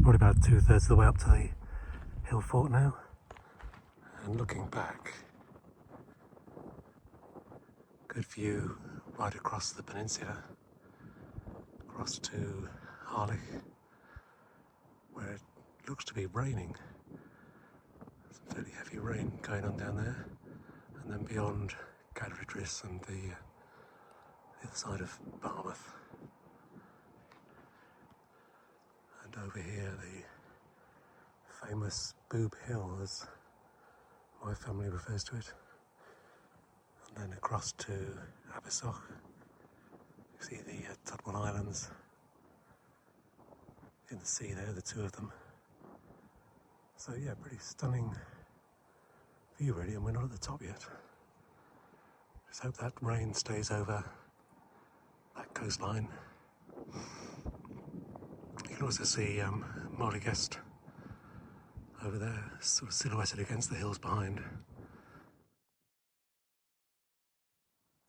probably about 2/3 of the way up to the hill fort now. And looking back, good view right across the peninsula, across to Harlech, where it looks to be raining. Some fairly heavy rain going on down there. And then beyond Tre'r and the other side of Barmouth. And over here, the famous Boob Hill, as my family refers to it. And then across to Abersoch. You see the Tudwell Islands in the sea there, the two of them. So yeah, pretty stunning view really, and we're not at the top yet. Just hope that rain stays over that coastline. You can also see Molygest over there, sort of silhouetted against the hills behind.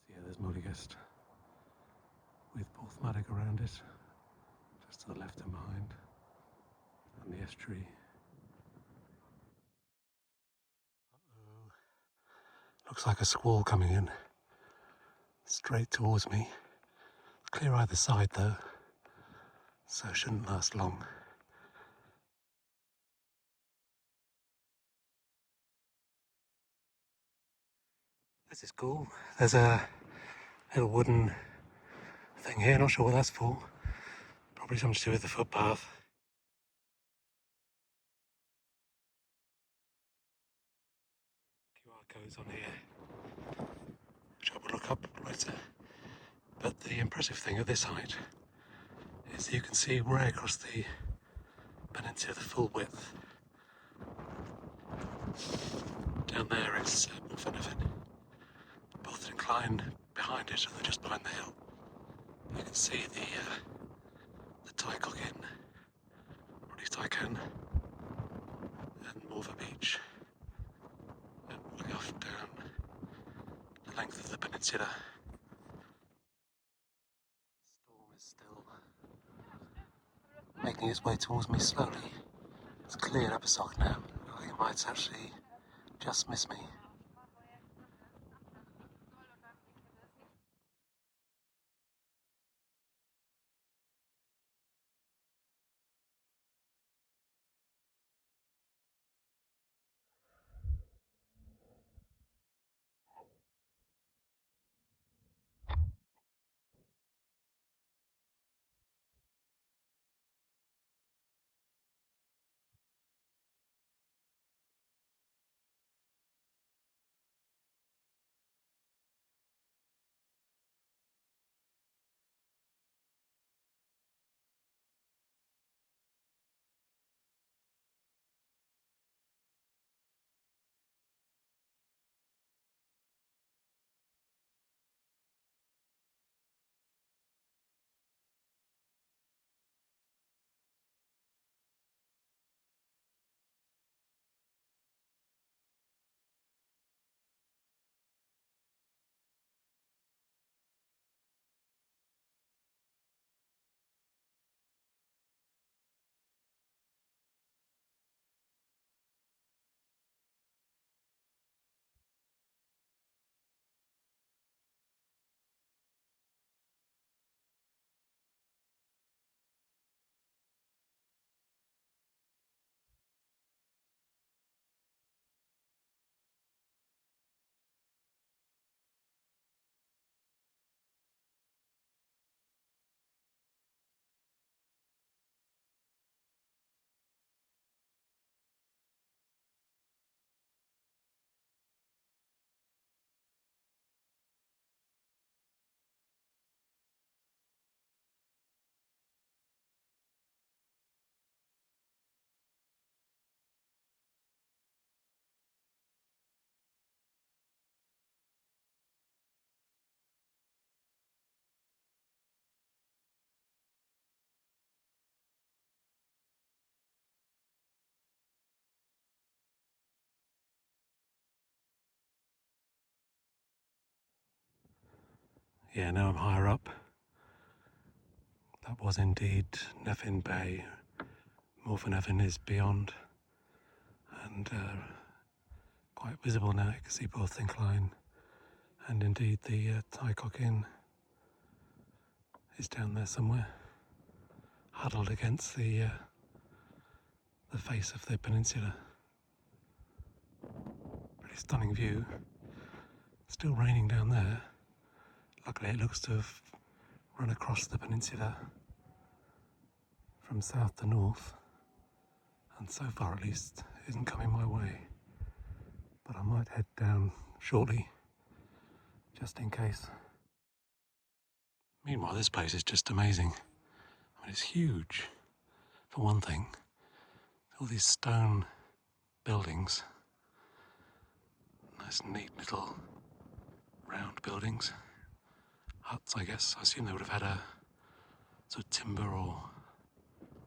So yeah, there's Molygest with Porthmadog around it, just to the left and behind, and the estuary. Uh-oh. Looks like a squall coming in, straight towards me. It's clear either side though, so it shouldn't last long. This is cool. There's a little wooden thing here, not sure what that's for. Probably something to do with the footpath. QR codes on here, which I will look up later. But the impressive thing at this height is that you can see right across the peninsula the full width. Down there it's Morfynydd. Both incline behind it, or just behind the hill. You can see the Tycock Inn, or at least I can, and Morfa Beach, and way off down the length of the peninsula. The storm is still making its way towards me slowly. It's clear Abersoch now. I think it might actually just miss me. Yeah, now I'm higher up. That was indeed Neffin Bay, Morphin is beyond, and quite visible now. You can see both the incline and indeed the Tycock Inn is down there somewhere, huddled against the face of the peninsula. Pretty stunning view. Still raining down there. Luckily it looks to have run across the peninsula from south to north, and so far at least isn't coming my way. But I might head down shortly, just in case. Meanwhile, this place is just amazing. I mean, it's huge, for one thing. All these stone buildings. Nice, neat little round buildings. Huts, I guess. I assume they would have had a sort of timber or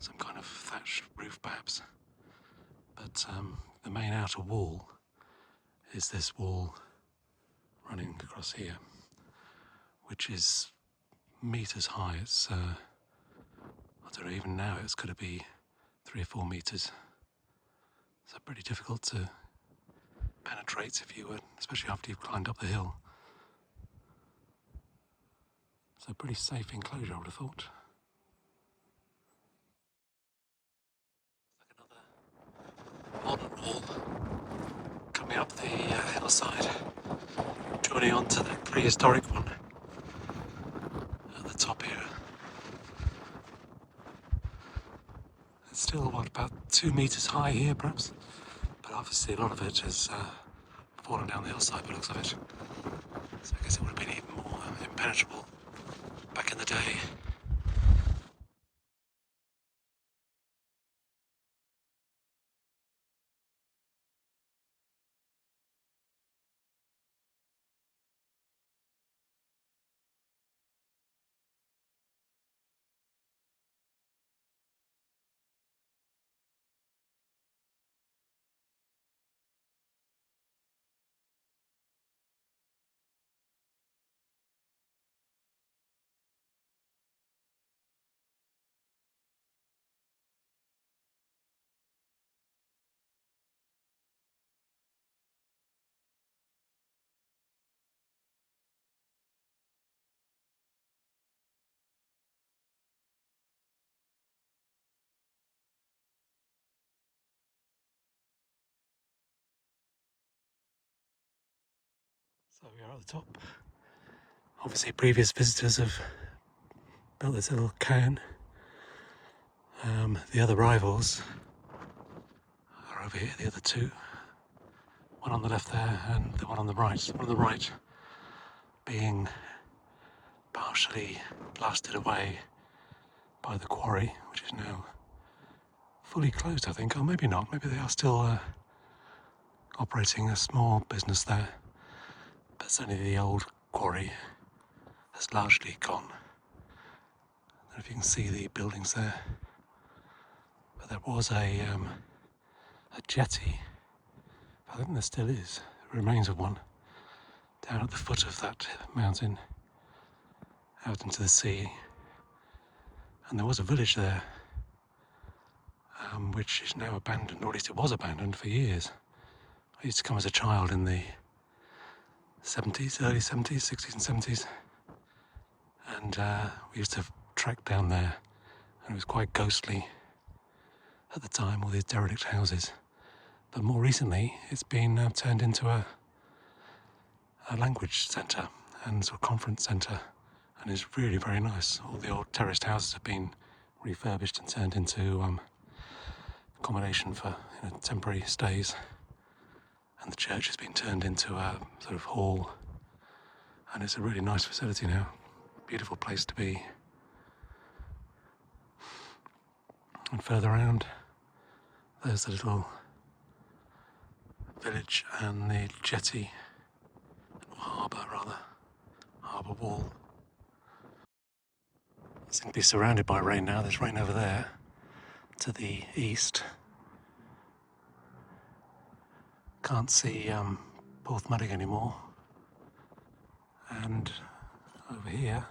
some kind of thatched roof, perhaps. But the main outer wall is this wall running across here, which is meters high. It's, I don't know, even now it's got to be 3 or 4 meters. So pretty difficult to penetrate if you were, especially after you've climbed up the hill. So pretty safe enclosure, I would have thought. Like another modern wall coming up the hillside, joining on to the prehistoric one at the top here. It's still, what, about 2 meters high here, perhaps? But obviously a lot of it has fallen down the hillside by the looks of it. So I guess it would have been even more impenetrable back in the day. So we are at the top. Obviously previous visitors have built this little cairn. The other rivals are over here, the other two. One on the left there and the one on the right. One on the right being partially blasted away by the quarry, which is now fully closed, I think. Or maybe not, maybe they are still operating a small business there. But certainly the old quarry has largely gone. I don't know if you can see the buildings there. But there was a jetty, I think there still is, remains of one, down at the foot of that mountain, out into the sea. And there was a village there, which is now abandoned, or at least it was abandoned for years. I used to come as a child in the 70s, early 70s, 60s and 70s. And we used to trek down there, and it was quite ghostly at the time, all these derelict houses. But more recently, it's been turned into a language centre and sort of conference centre, and it's really very nice. All the old terraced houses have been refurbished and turned into accommodation for temporary stays, and the church has been turned into a sort of hall, and it's a really nice facility now. Beautiful place to be. And further around, there's the little village and the jetty, or harbour rather, harbour wall. It seems to be surrounded by rain now. There's rain over there to the east. Can't see Porthmadog anymore. And over here,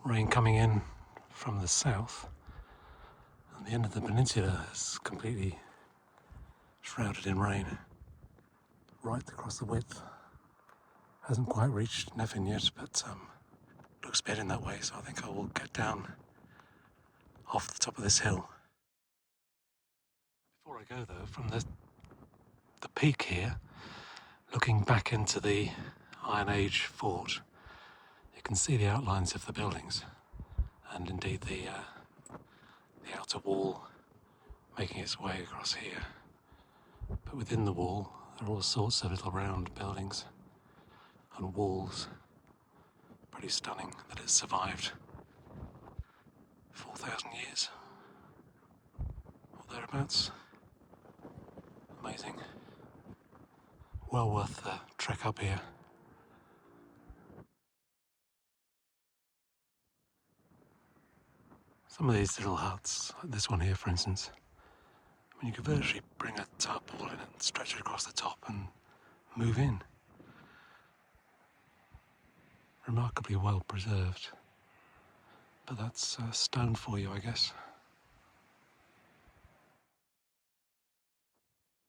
rain coming in from the south. And the end of the peninsula is completely shrouded in rain, right across the width. Hasn't quite reached Nevin yet, but looks a bit in that way, so I think I will get down off the top of this hill. Before I go though, from the peak here, looking back into the Iron Age fort, you can see the outlines of the buildings, and indeed the outer wall making its way across here. But within the wall, there are all sorts of little round buildings and walls. Pretty stunning that it's survived 4,000 years or thereabouts. Amazing. Well worth the trek up here. Some of these little huts, like this one here for instance, I mean, you could virtually bring a tarpaulin and stretch it across the top and move in. Remarkably well preserved. But that's stone for you, I guess.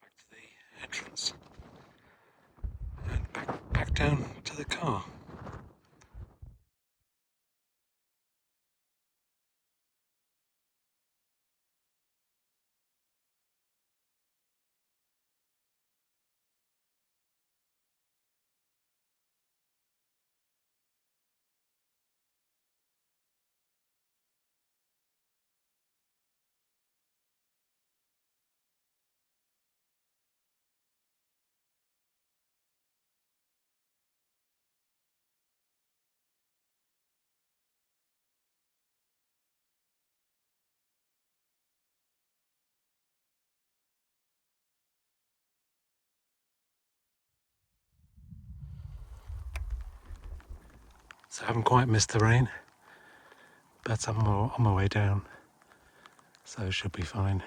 Back to the entrance. And back down to the car. So I haven't quite missed the rain, but I'm on my way down, so it should be fine.